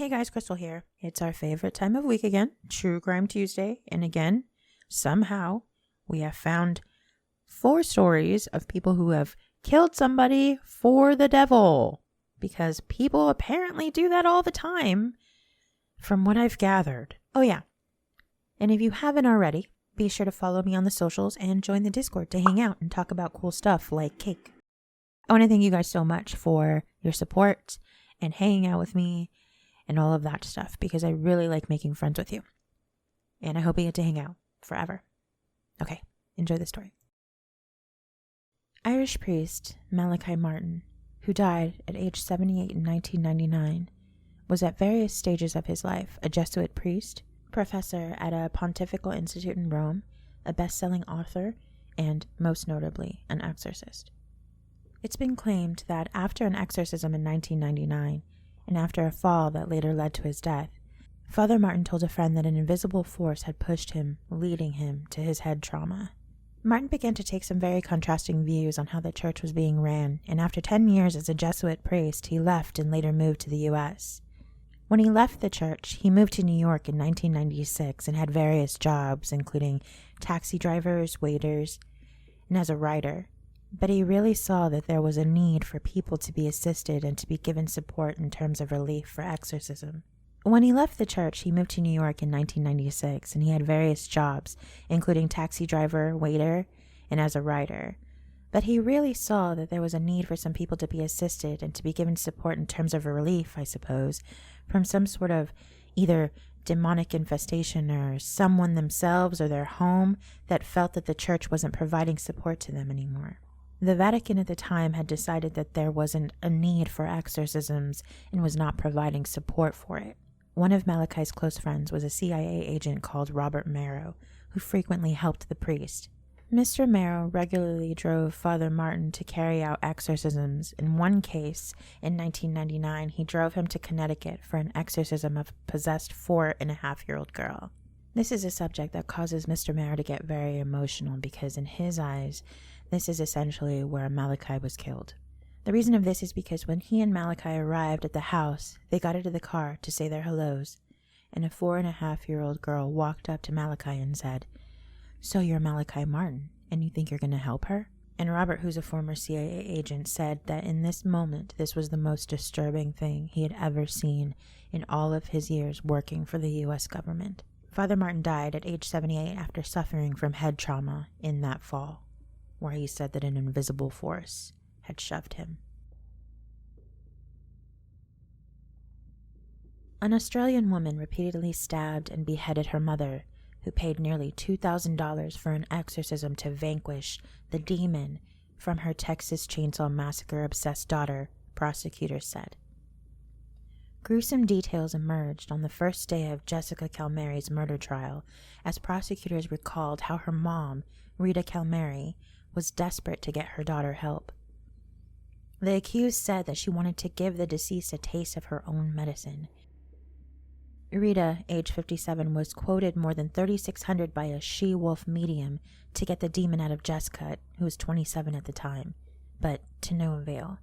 Hey guys, Crystal here. It's our favorite time of week again, True Crime Tuesday. And again, somehow, we have found 4 stories of people who have killed somebody for the devil. Because people apparently do that all the time, from what I've gathered. Oh yeah, and if you haven't already, be sure to follow me on the socials and join the Discord to hang out and talk about cool stuff like cake. I want to thank you guys so much for your support and hanging out with me and all of that stuff, because I really like making friends with you. And I hope we get to hang out forever. Okay, enjoy the story. Irish priest Malachi Martin, who died at age 78 in 1999, was at various stages of his life a Jesuit priest, professor at a pontifical institute in Rome, a best-selling author, and, most notably, an exorcist. It's been claimed that after an exorcism in 1999, and after a fall that later led to his death, Father Martin told a friend that an invisible force had pushed him, leading him to his head trauma. Martin began to take some very contrasting views on how the church was being ran, and after 10 years as a Jesuit priest, he left and later moved to the U.S. When he left the church, he moved to New York in 1996 and had various jobs, including taxi drivers, waiters, and as a writer. But he really saw that there was a need for people to be assisted and to be given support in terms of relief for exorcism. When he left the church, he moved to New York in 1996, and he had various jobs, including taxi driver, waiter, and as a writer. But he really saw that there was a need for some people to be assisted and to be given support in terms of a relief, I suppose, from some sort of either demonic infestation or someone themselves or their home that felt that the church wasn't providing support to them anymore. The Vatican at the time had decided that there wasn't a need for exorcisms and was not providing support for it. One of Malachi's close friends was a CIA agent called Robert Marrow, who frequently helped the priest. Mr. Marrow regularly drove Father Martin to carry out exorcisms. In one case, in 1999, he drove him to Connecticut for an exorcism of a possessed 4.5-year-old girl. This is a subject that causes Mr. Marrow to get very emotional because in his eyes, this is essentially where Malachi was killed. The reason of this is because when he and Malachi arrived at the house, they got into the car to say their hellos, and a 4.5-year-old girl walked up to Malachi and said, "So you're Malachi Martin, and you think you're going to help her?" And Robert, who's a former CIA agent, said that in this moment, this was the most disturbing thing he had ever seen in all of his years working for the U.S. government. Father Martin died at age 78 after suffering from head trauma in that fall, where he said that an invisible force had shoved him. An Australian woman repeatedly stabbed and beheaded her mother, who paid nearly $2,000 for an exorcism to vanquish the demon from her Texas Chainsaw Massacre-obsessed daughter, prosecutors said. Gruesome details emerged on the first day of Jessica Calmary's murder trial as prosecutors recalled how her mom, Rita Calmary, was desperate to get her daughter help. The accused said that she wanted to give the deceased a taste of her own medicine. Rita, age 57, was quoted more than 3,600 by a she-wolf medium to get the demon out of Jessica, who was 27 at the time, but to no avail.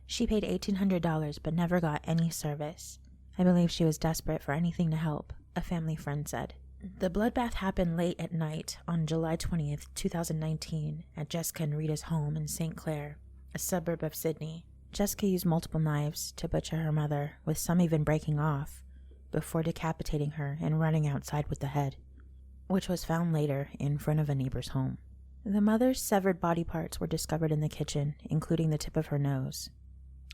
She paid $1,800 but never got any service. I believe she was desperate for anything to help, a family friend said. The bloodbath happened late at night on July 20th, 2019, at Jessica and Rita's home in St. Clair, a suburb of Sydney. Jessica used multiple knives to butcher her mother, with some even breaking off, before decapitating her and running outside with the head, which was found later in front of a neighbor's home. The mother's severed body parts were discovered in the kitchen, including the tip of her nose.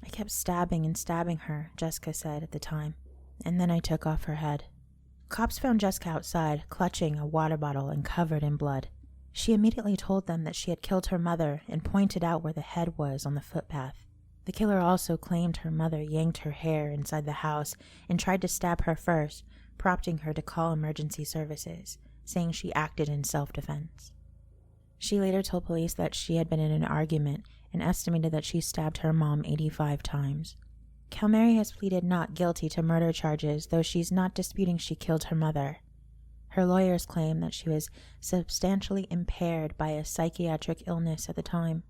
"I kept stabbing and stabbing her," Jessica said at the time, "and then I took off her head." Cops found Jessica outside, clutching a water bottle and covered in blood. She immediately told them that she had killed her mother and pointed out where the head was on the footpath. The killer also claimed her mother yanked her hair inside the house and tried to stab her first, prompting her to call emergency services, saying she acted in self-defense. She later told police that she had been in an argument and estimated that she stabbed her mom 85 times. Calmary has pleaded not guilty to murder charges, though she's not disputing she killed her mother. Her lawyers claim that she was substantially impaired by a psychiatric illness at the time.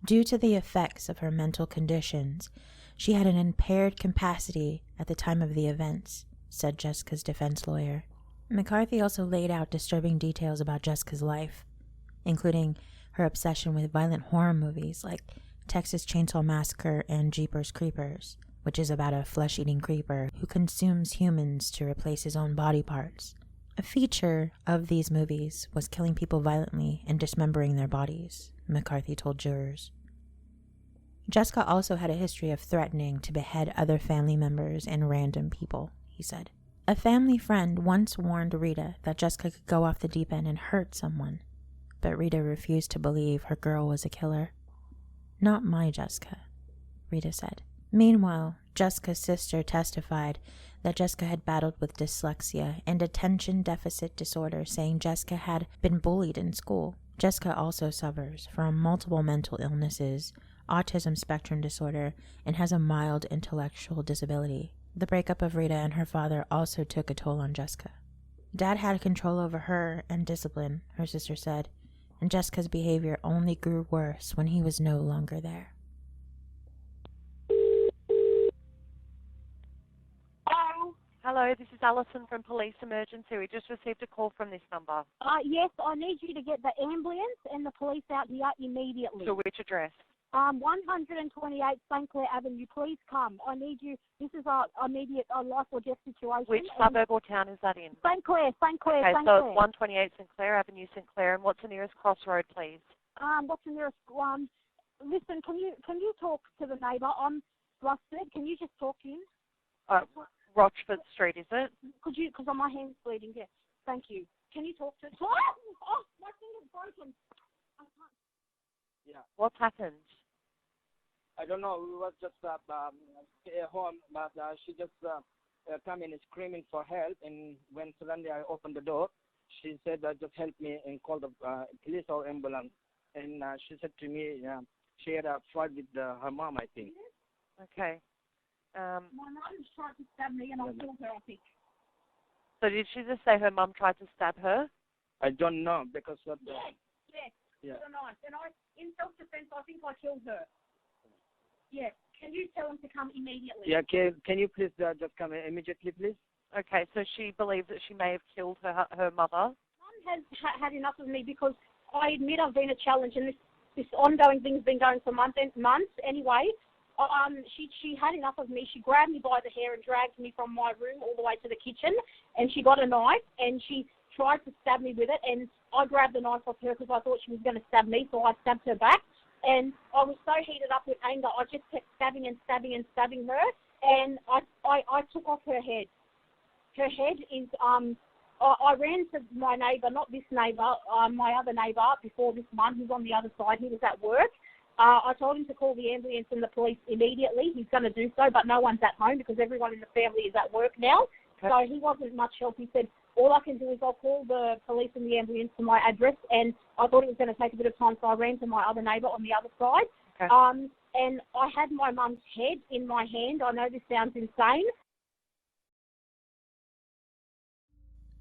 Due to the effects of her mental conditions, She had an impaired capacity at the time of the events, said Jessica's defense lawyer. McCarthy also laid out disturbing details about Jessica's life, including her obsession with violent horror movies like Texas Chainsaw Massacre and Jeepers Creepers, which is about a flesh-eating creeper who consumes humans to replace his own body parts. A feature of these movies was killing people violently and dismembering their bodies, McCarthy told jurors. Jessica also had a history of threatening to behead other family members and random people, he said. A family friend once warned Rita that Jessica could go off the deep end and hurt someone, but Rita refused to believe her girl was a killer. Not my Jessica, Rita said. Meanwhile, Jessica's sister testified that Jessica had battled with dyslexia and attention deficit disorder, saying Jessica had been bullied in school. Jessica also suffers from multiple mental illnesses, autism spectrum disorder, and has a mild intellectual disability. The breakup of Rita and her father also took a toll on Jessica. Dad had control over her and discipline, her sister said, and Jessica's behavior only grew worse when he was no longer there. Hello, this is Alison from Police Emergency. We just received a call from this number. Yes, I need you to get the ambulance and the police out here immediately. To which address? 128 St. Clair Avenue. Please come. I need you. This is a immediate life or death situation. Which suburb or town is that in? St. Clair. Okay, St. so Clair. it's 128 St. Clair Avenue, St. Clair, and what's the nearest crossroad, please? What's the nearest one? Listen, can you talk to the neighbour? I'm flustered. Can you just talk in? Rochford Street, is it? Could you? Because my hand's bleeding. Yeah. Thank you. Can you talk to? Oh, my finger's broken. Yeah. What's happened? I don't know. We was just at home, but she just come in screaming for help, and when suddenly I opened the door, she said, "Just help me," and call the police or ambulance. And she said to me, she had a fight with her mom, I think. Okay. My mum tried to stab me, and I killed her, I think. So did she just say her mum tried to stab her? I don't know because of the. Yes. Yeah. With a knife. And in self-defense, I think I killed her. Yes. Can you tell him to come immediately? Yeah. Can you please just come immediately, please? Okay. So she believes that she may have killed her mother. Mum has had enough of me because I admit I've been a challenge, and this ongoing thing's been going for months anyway. She had enough of me. She grabbed me by the hair and dragged me from my room all the way to the kitchen, and she got a knife and she tried to stab me with it, and I grabbed the knife off her because I thought she was going to stab me, so I stabbed her back, and I was so heated up with anger, I just kept stabbing and stabbing and stabbing her, and I took off her head. Her head is, I ran to my neighbour, not this neighbour, my other neighbour before this one, who's on the other side. He was at work. I told him to call the ambulance and the police immediately. He's going to do so, but no one's at home because everyone in the family is at work now. Okay. So he wasn't much help. He said, all I can do is I'll call the police and the ambulance to my address, and I thought it was going to take a bit of time, so I ran to my other neighbour on the other side. Okay. And I had my mum's head in my hand. I know this sounds insane.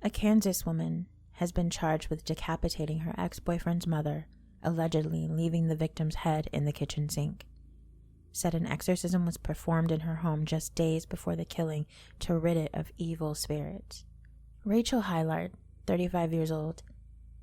A Kansas woman has been charged with decapitating her ex-boyfriend's mother, allegedly leaving the victim's head in the kitchen sink. Said an exorcism was performed in her home just days before the killing to rid it of evil spirits. Rachel Hylard, 35 years old,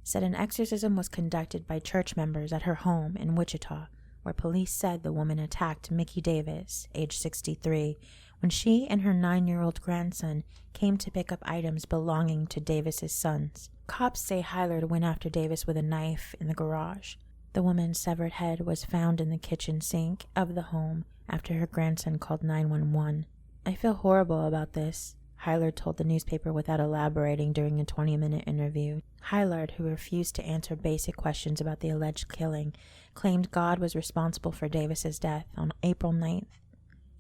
said an exorcism was conducted by church members at her home in Wichita, where police said the woman attacked Mickey Davis, age 63, when she and her 9-year-old grandson came to pick up items belonging to Davis's sons. Cops say Hylard went after Davis with a knife in the garage. The woman's severed head was found in the kitchen sink of the home after her grandson called 911. I feel horrible about this, Hylard told the newspaper without elaborating during a 20-minute interview. Hylard, who refused to answer basic questions about the alleged killing, claimed God was responsible for Davis's death on April 9th.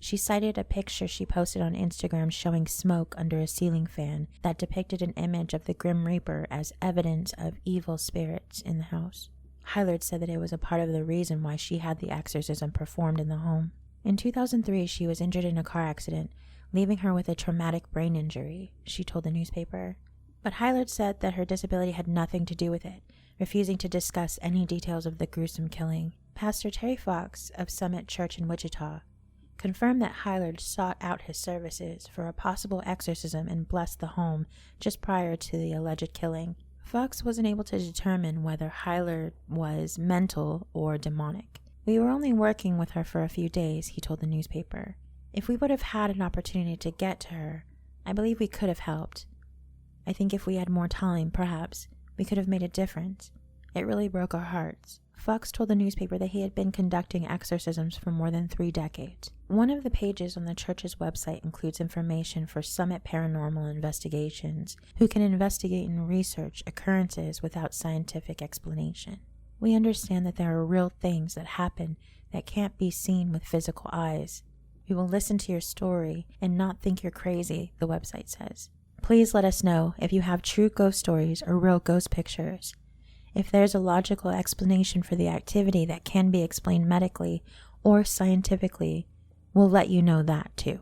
She cited a picture she posted on Instagram showing smoke under a ceiling fan that depicted an image of the Grim Reaper as evidence of evil spirits in the house. Hylard said that it was a part of the reason why she had the exorcism performed in the home. In 2003, she was injured in a car accident, leaving her with a traumatic brain injury, she told the newspaper. But Hylard said that her disability had nothing to do with it, refusing to discuss any details of the gruesome killing. Pastor Terry Fox of Summit Church in Wichita confirmed that Hylard sought out his services for a possible exorcism and blessed the home just prior to the alleged killing. Fox wasn't able to determine whether Hylard was mental or demonic. We were only working with her for a few days, he told the newspaper. If we would have had an opportunity to get to her, I believe we could have helped. I think if we had more time, perhaps, we could have made a difference. It really broke our hearts. Fox told the newspaper that he had been conducting exorcisms for more than 3 decades. One of the pages on the church's website includes information for Summit Paranormal Investigations, who can investigate and research occurrences without scientific explanation. We understand that there are real things that happen that can't be seen with physical eyes. We will listen to your story and not think you're crazy, the website says. Please let us know if you have true ghost stories or real ghost pictures. If there's a logical explanation for the activity that can be explained medically or scientifically, we'll let you know that too.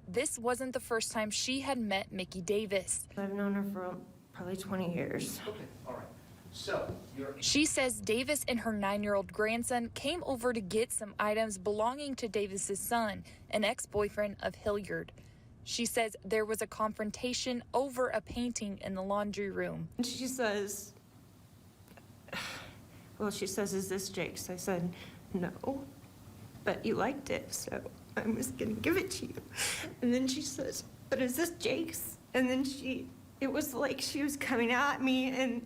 This wasn't the first time she had met Mickey Davis. I've known her for probably 20 years. Okay, all right. So, She says Davis and her 9-year-old grandson came over to get some items belonging to Davis's son, an ex-boyfriend of Hilliard. She says there was a confrontation over a painting in the laundry room. And she says, is this Jake's? I said, no, but you liked it, so I was gonna give it to you. And then she says, but is this Jake's? And then it was like she was coming at me, and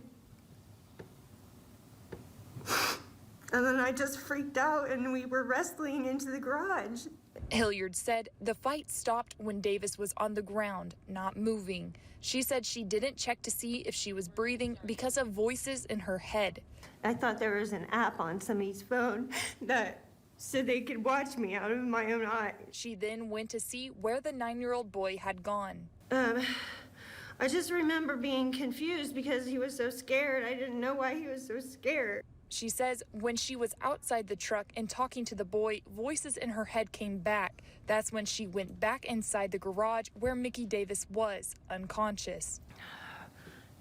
then I just freaked out and we were wrestling into the garage. Hilliard said the fight stopped when Davis was on the ground, not moving. She said she didn't check to see if she was breathing because of voices in her head. I thought there was an app on somebody's phone that said they could watch me out of my own eye. She then went to see where the 9-year-old boy had gone. I just remember being confused because he was so scared. I didn't know why he was so scared. She says when she was outside the truck and talking to the boy, voices in her head came back. That's when she went back inside the garage where Mickey Davis was, unconscious.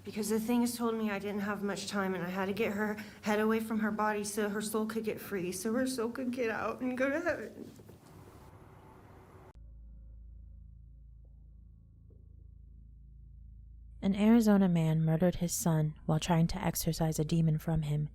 Because the things told me I didn't have much time and I had to get her head away from her body so her soul could get free, so her soul could get out and go to heaven. An Arizona man murdered his son while trying to exorcise a demon from him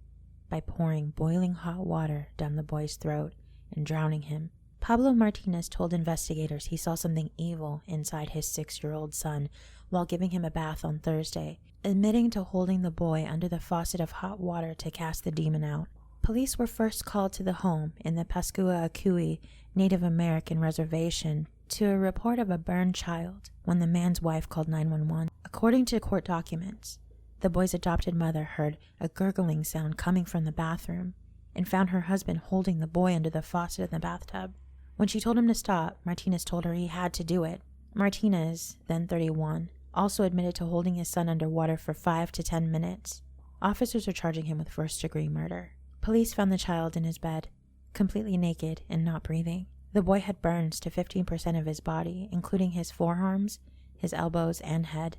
by pouring boiling hot water down the boy's throat and drowning him. Pablo Martinez told investigators he saw something evil inside his 6-year-old son while giving him a bath on Thursday, admitting to holding the boy under the faucet of hot water to cast the demon out. Police were first called to the home in the Pascua-Acui Native American reservation to a report of a burned child when the man's wife called 911. According to court documents, the boy's adopted mother heard a gurgling sound coming from the bathroom and found her husband holding the boy under the faucet in the bathtub. When she told him to stop, Martinez told her he had to do it. Martinez, then 31, also admitted to holding his son underwater for 5 to 10 minutes. Officers are charging him with first-degree murder. Police found the child in his bed, completely naked and not breathing. The boy had burns to 15% of his body, including his forearms, his elbows, and head.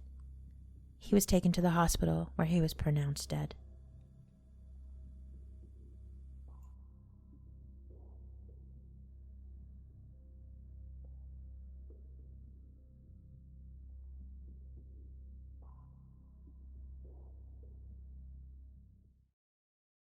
He was taken to the hospital where he was pronounced dead.